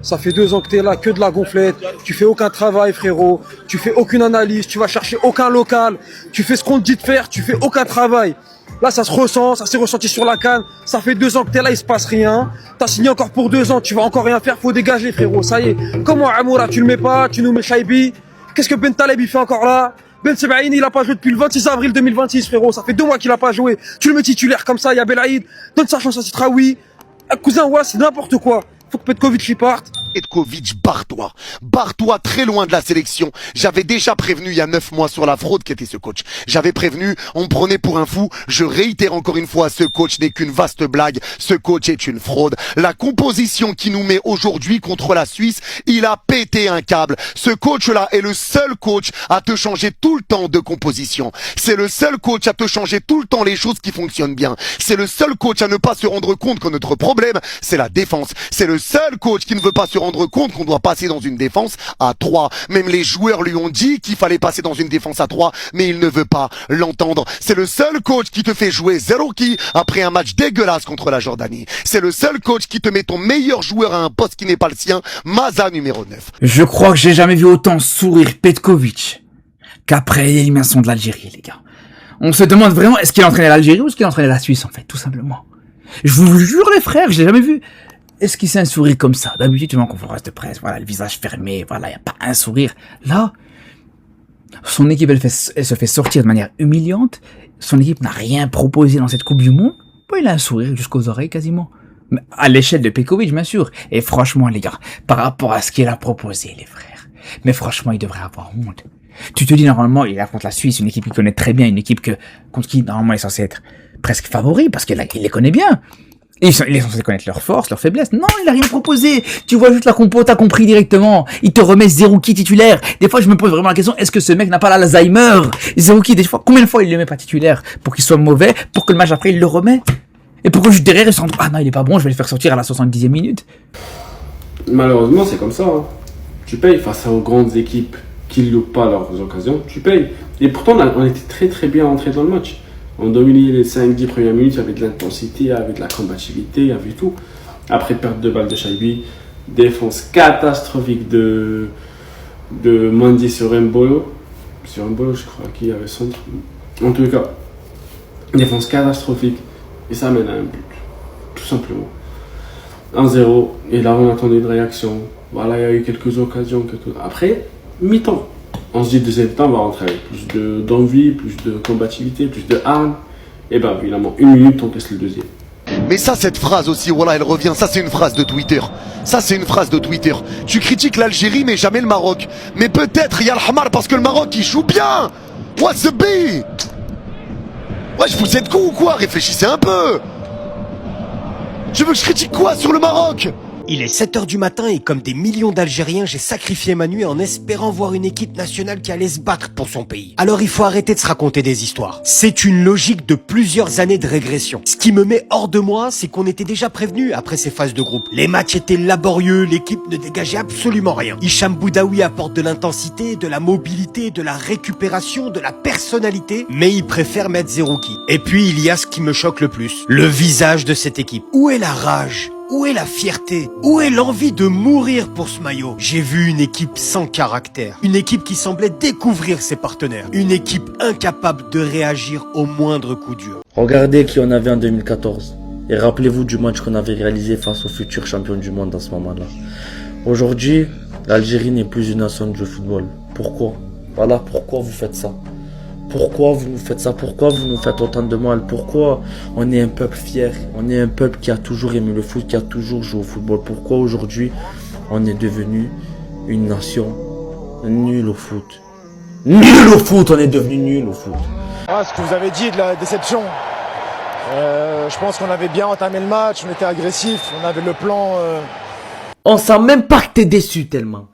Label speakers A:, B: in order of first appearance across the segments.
A: Ça fait 2 ans que t'es là, que de la gonflette. Tu fais aucun travail, frérot. Tu fais aucune analyse. Tu vas chercher aucun local. Tu fais ce qu'on te dit de faire. Tu fais aucun travail. Là, ça se ressent. Ça s'est ressenti sur la CAN. Ça fait 2 ans que t'es là, il se passe rien. T'as signé encore pour 2 ans. Tu vas encore rien faire. Faut dégager, frérot. Ça y est. Comment Amoura, tu le mets pas? Tu nous mets Shaibi. Qu'est-ce que Ben Taleb, il fait encore là? Ben Sebaini, il a pas joué depuis le 26 avril 2026, frérot. Ça fait 2 mois qu'il a pas joué. Tu le mets titulaire comme ça. Il y a Belaïd. Donne sa chance à Sitraoui. Cousin, ouais, c'est n'importe quoi. Faut que Petkovic y parte.
B: Petkovic, barre-toi. Barre-toi très loin de la sélection. J'avais déjà prévenu il y a 9 mois sur la fraude qu'était ce coach. J'avais prévenu, on me prenait pour un fou. Je réitère encore une fois, ce coach n'est qu'une vaste blague. Ce coach est une fraude. La composition qui nous met aujourd'hui contre la Suisse, il a pété un câble. Ce coach-là est le seul coach à te changer tout le temps de composition. C'est le seul coach à te changer tout le temps les choses qui fonctionnent bien. C'est le seul coach à ne pas se rendre compte que notre problème, c'est la défense. C'est le seul coach qui ne veut pas se rendre compte qu'on doit passer dans une défense à 3. Même les joueurs lui ont dit qu'il fallait passer dans une défense à 3, mais il ne veut pas l'entendre. C'est le seul coach qui te fait jouer Zerouki après un match dégueulasse contre la Jordanie. C'est le seul coach qui te met ton meilleur joueur à un poste qui n'est pas le sien, Maza numéro 9.
C: Je crois que j'ai jamais vu autant sourire Petkovic qu'après l'élimination de l'Algérie, les gars. On se demande vraiment, est-ce qu'il entraînait l'Algérie ou est-ce qu'il entraînait la Suisse, en fait, tout simplement. Je vous jure, les frères, je l'ai jamais vu. Est-ce qu'il s'est un sourire comme ça? D'habitude, tu vois en conférence de presse, voilà, le visage fermé, voilà, il n'y a pas un sourire. Là, son équipe, elle se fait sortir de manière humiliante. Son équipe n'a rien proposé dans cette Coupe du Monde. Bon, il a un sourire jusqu'aux oreilles, quasiment. Mais à l'échelle de Petkovic, bien sûr. Et franchement, les gars, par rapport à ce qu'il a proposé, les frères, mais franchement, il devrait avoir honte. Tu te dis, normalement, il affronte la Suisse, une équipe qu'il connaît très bien, une équipe contre qui, normalement, il est censé être presque favori, parce qu'il les connaît bien. Il est censé connaître leurs forces, leurs faiblesses. Non, il a rien proposé. Tu vois juste la compo, t'as compris directement. Il te remet Zerouki titulaire. Des fois, je me pose vraiment la question, est-ce que ce mec n'a pas l'Alzheimer? Zerouki, des fois, combien de fois il le met pas titulaire pour qu'il soit mauvais, pour que le match après, il le remet? Et pourquoi juste derrière, il se rend, ah non, il est pas bon, je vais le faire sortir à la 70e minute.
D: Malheureusement, c'est comme ça. Hein. Tu payes face aux grandes équipes qui ne loupent pas leurs occasions. Tu payes. Et pourtant, on était très très bien entrés dans le match. On dominait les 5-10 premières minutes, il y avait de l'intensité, il y avait de la combativité, il y avait tout. Après, perte de balle de Shaibi, défense catastrophique de Mendy sur Mbolo. Sur Mbolo, je crois qu'il y avait centre. En tout cas, défense catastrophique. Et ça mène à un but, tout simplement. 1-0, et là on attendait une réaction. Voilà, il y a eu quelques occasions. Après, mi-temps. On se dit deuxième temps, on va rentrer avec plus d'envie, plus de combativité, plus de hargne. Et bien évidemment, 1 minute, on teste le deuxième.
B: Mais ça, cette phrase aussi, voilà, elle revient. Ça, c'est une phrase de Twitter. Ça, c'est une phrase de Twitter. Tu critiques l'Algérie, mais jamais le Maroc. Mais peut-être, il y a le Hamar parce que le Maroc, il joue bien. What's the beat? Wesh, vous êtes con ou quoi? Réfléchissez un peu. Tu veux que je critique quoi sur le Maroc?
E: Il est 7h du matin et comme des millions d'Algériens, j'ai sacrifié ma nuit en espérant voir une équipe nationale qui allait se battre pour son pays. Alors il faut arrêter de se raconter des histoires. C'est une logique de plusieurs années de régression. Ce qui me met hors de moi, c'est qu'on était déjà prévenus après ces phases de groupe. Les matchs étaient laborieux, l'équipe ne dégageait absolument rien. Hicham Boudaoui apporte de l'intensité, de la mobilité, de la récupération, de la personnalité, mais il préfère mettre Zerouki. Et puis il y a ce qui me choque le plus, le visage de cette équipe. Où est la rage ? Où est la fierté? Où est l'envie de mourir pour ce maillot? J'ai vu une équipe sans caractère. Une équipe qui semblait découvrir ses partenaires. Une équipe incapable de réagir au moindre coup dur.
F: Regardez qui on avait en 2014. Et rappelez-vous du match qu'on avait réalisé face aux futurs champions du monde à ce moment-là. Aujourd'hui, l'Algérie n'est plus une nation de jeu football. Pourquoi? Voilà pourquoi vous faites ça. Pourquoi vous nous faites ça? Pourquoi vous nous faites autant de mal? Pourquoi on est un peuple fier? On est un peuple qui a toujours aimé le foot, qui a toujours joué au football. Pourquoi aujourd'hui on est devenu une nation nulle au foot? Nul au foot, on est devenu nul au foot.
G: Ah, ce que vous avez dit de la déception. Je pense qu'on avait bien entamé le match, on était agressif, on avait le plan.
F: On sent même pas que t'es déçu tellement.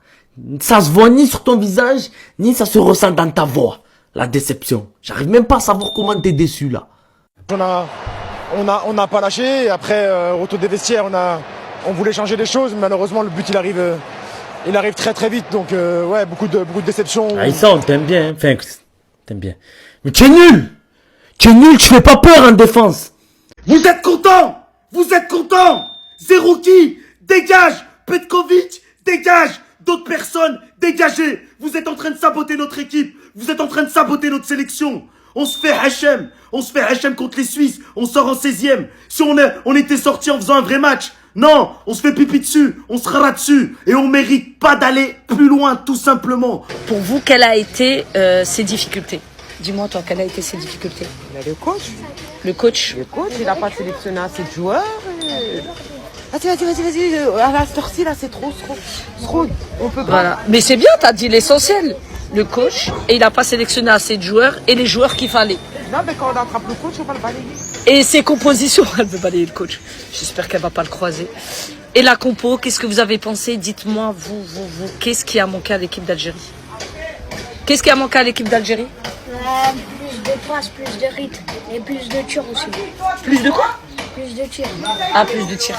F: Ça se voit ni sur ton visage, ni ça se ressent dans ta voix. La déception. J'arrive même pas à savoir comment t'es déçu là.
G: On n'a pas lâché. Après, retour des vestiaires, on voulait changer les choses. Mais malheureusement, le but il arrive très très vite. Donc ouais, beaucoup de déception.
F: Ah, ça, on t'aime bien. Enfin, t'aimes bien. Mais tu es nul. Tu es nul. Tu fais pas peur en défense.
H: Vous êtes content? Vous êtes content? Zerouki, dégage! Petkovic, dégage. D'autres personnes, dégagez. Vous êtes en train de saboter notre équipe. Vous êtes en train de saboter notre sélection. On se fait Hachem. On se fait Hachem contre les Suisses. On sort en 16e. Si on était sorti en faisant un vrai match. Non, on se fait pipi dessus. On se rara dessus. Et on mérite pas d'aller plus loin, tout simplement.
I: Pour vous, quelles a été ses difficultés? Dis-moi, toi, quelles a été ses difficultés?
J: Le coach.
I: Le coach?
J: Le coach, il n'a pas sélectionné assez de joueurs. Vas-y. À la sortie, là, c'est trop. On peut pas.
I: Voilà. Mais c'est bien, t'as dit l'essentiel. Le coach, et il n'a pas sélectionné assez de joueurs et les joueurs qu'il fallait.
J: Non, mais quand on attrape le coach, on va le balayer.
I: Et ses compositions, elle veut balayer le coach. J'espère qu'elle va pas le croiser. Et la compo, qu'est-ce que vous avez pensé? Dites-moi, vous, qu'est-ce qui a manqué à l'équipe d'Algérie? Qu'est-ce qui a manqué à l'équipe d'Algérie?
K: Plus de passes, plus de rythme et plus de tirs aussi.
I: Plus de quoi?
K: Plus de tirs.
I: Ah, plus de tirs.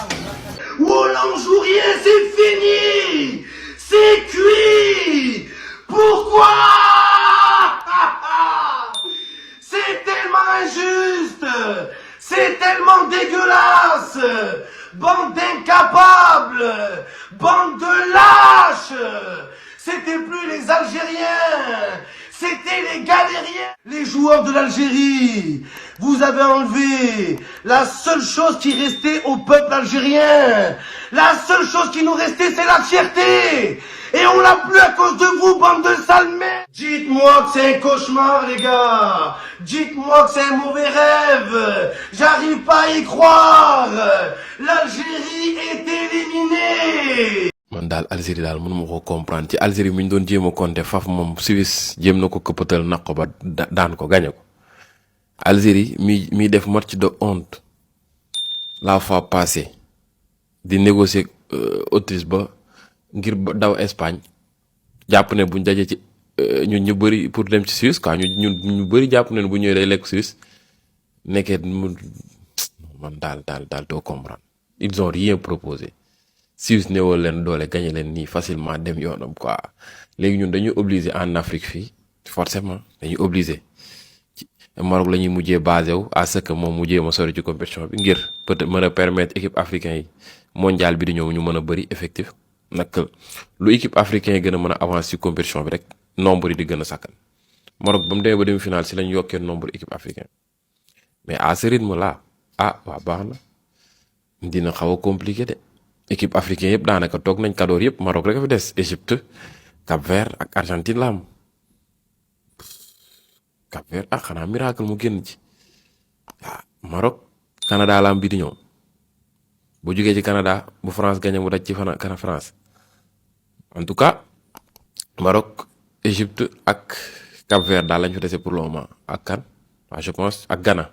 H: Voilà, on joue rien, c'est fini. C'est cuit. Pourquoi? C'est tellement injuste. C'est tellement dégueulasse. Bande d'incapables. Bande de lâches. C'était plus les Algériens. C'était les galériens. Les joueurs de l'Algérie. Vous avez enlevé la seule chose qui restait au peuple algérien. La seule chose qui nous restait, c'est la fierté. Et on l'a plus à cause de vous, bande de sales merdes. Dites-moi que c'est un cauchemar, les gars. Dites-moi que c'est un mauvais rêve. J'arrive pas à y croire. L'Algérie est éliminée.
L: man daal Algérie daal mënuma ko comprendre ci Algérie mi ñu doon jéem a compter faf moom Suisse jéem na ko këppatal naq ko ba daan ko gañe ko Algérie mi def match de honte la fois passée di négocier Autriche ba ngir daw Espagne jàpp ne buñ daje ci ñun ñu bëri pour dem ci Suisse quoi ñu bëri jàpp ne bu ñëwee day lekk Suisse nekkee man daal doo comprendre ils ont rien proposé Suisse néewal leen doole gagné leen nii facilement dem yoonam quoi léegi ñun dañuy obligé en Afrique fii forcément dañuy obligé ci Maroc la ñuy mujjee basé wu à ce que moom mujjee ma sori ci compétition bi ngir peut-être mën a permettre équipe africain yi mondial bi di ñëw ñu mën a bëri effectif nag lu équipe africain yi gën a mën a avancer ci compétition bi rek nombre yi di gën a sakkan Maroc ba mu demee ba demi-finale si lañ yokkee nombre équipe africain mais à ce rythme là waa baax na dina xaw a compliqué de. Équipe africaine yëpp daanaka toog nañ kadoor yëpp Maroc rek a fi des Égypte Cap-Vert ak Argentine la am Cap-Vert xanaa miracle mu génn ci Maroc Canada la am bi di ñëw bu jógee ci Canada bu France gagné mu daj ci kana France en tout cas Maroc Égypte ak Cap-Vert daal lañ fi dese pour le moment ak kan je pense ak Ghana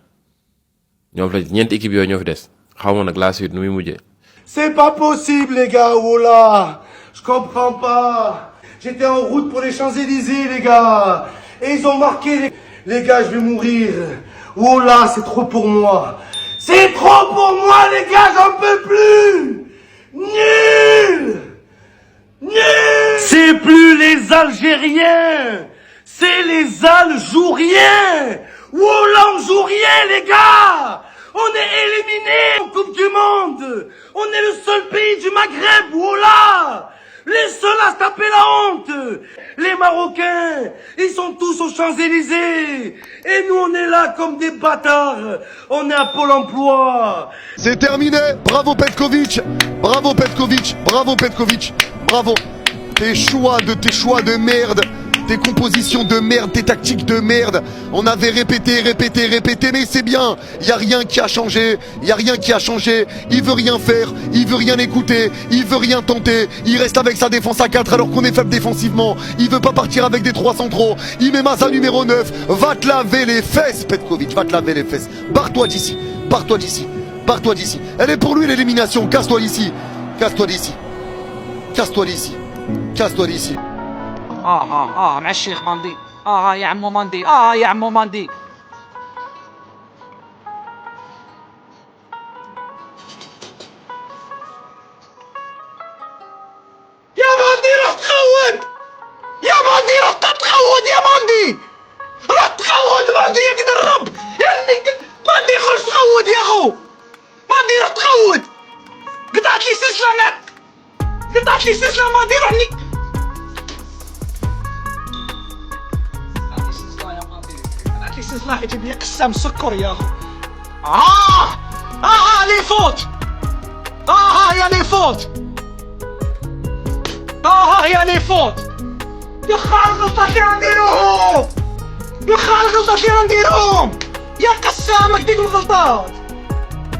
L: ñoom la ñeenti équipe yooyu ñoo fi des xaw ma nag la suite nu muy mujjee.
H: C'est pas possible, les gars, oh là. Je comprends pas. J'étais en route pour les Champs-Élysées, les gars. Et ils ont marqué, les gars, je vais mourir. Oh là, c'est trop pour moi. C'est trop pour moi, les gars, j'en peux plus. Nul. C'est plus les Algériens. C'est les Aljouriens. Oh là, on joue rien, les gars. On est éliminés en Coupe du Monde. On est le seul pays du Maghreb, voilà. Les seuls à se taper la honte. Les Marocains, ils sont tous aux Champs-Élysées. Et nous, on est là comme des bâtards. On est à Pôle emploi.
B: C'est terminé. Bravo Petkovic. Bravo Petkovic. Bravo Petkovic. Bravo. Tes choix de merde. Tes compositions de merde, tes tactiques de merde. On avait répété, mais c'est bien. Y a rien qui a changé. Il veut rien faire, il veut rien écouter, il veut rien tenter. Il reste avec sa défense à 4 alors qu'on est faible défensivement. Il veut pas partir avec des 3 centraux. Il met Massa numéro 9. Va te laver les fesses, Petkovic, va te laver les fesses. Barre-toi d'ici. Elle est pour lui l'élimination. Casse-toi d'ici.
J: مع الشيخ ماندي يا عمو ماندي يا عمو ماندي
H: يا ماندي روح تخود يا ماندي يا كده الرب ماندي خش تخود يا اخو ماندي روح تخود قطعت لي سلسلة نت
J: قطعت لي سلسله ماضي روحني قطعت لي سلسله حيت بيا قسام سكر يا اخو لي فوت هي لي فوت هي لي فوت يا خال غلطات اللي غنديروهم يا خال غلطات اللي غنديروهم يا قسامك ديك الغلطات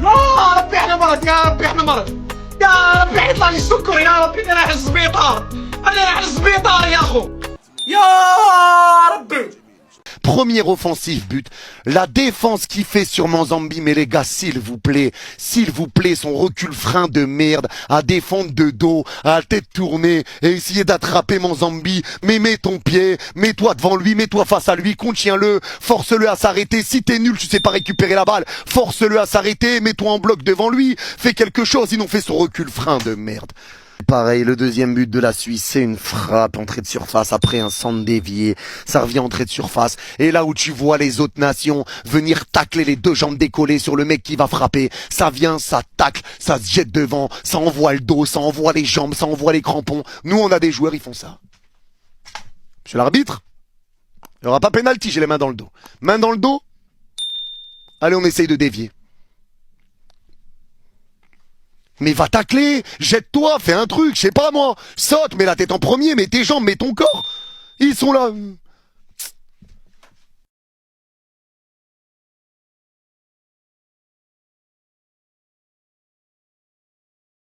J: يا ربي احنا مرض يا ربي احنا مرض يا ربي يطلع لي السكر يا ربي انا رايح للسبيطار انا رايح للسبيطار يا اخو يا ربي.
B: Premier offensif but, la défense qui fait sur Manzambi, mais les gars, s'il vous plaît, son recul frein de merde, à défendre de dos, à tête tournée, et essayer d'attraper Manzambi, mais mets ton pied, mets-toi devant lui, mets-toi face à lui, contiens-le, force-le à s'arrêter, si t'es nul, tu sais pas récupérer la balle, force-le à s'arrêter, mets-toi en bloc devant lui, fais quelque chose, ils ont fait son recul frein de merde. Pareil, le deuxième but de la Suisse, c'est une frappe, entrée de surface, après un centre dévié, ça revient entrée de surface, et là où tu vois les autres nations venir tacler les deux jambes décollées sur le mec qui va frapper, ça vient, ça tacle, ça se jette devant, ça envoie le dos, ça envoie les jambes, ça envoie les crampons. Nous, on a des joueurs, ils font ça. Monsieur l'arbitre, il n'y aura pas pénalty, j'ai les mains dans le dos. Main dans le dos. Allez, on essaye de dévier. Mais va tacler, jette-toi, fais un truc, je sais pas moi, saute, mets la tête en premier, mets tes jambes, mets ton corps. Ils sont là.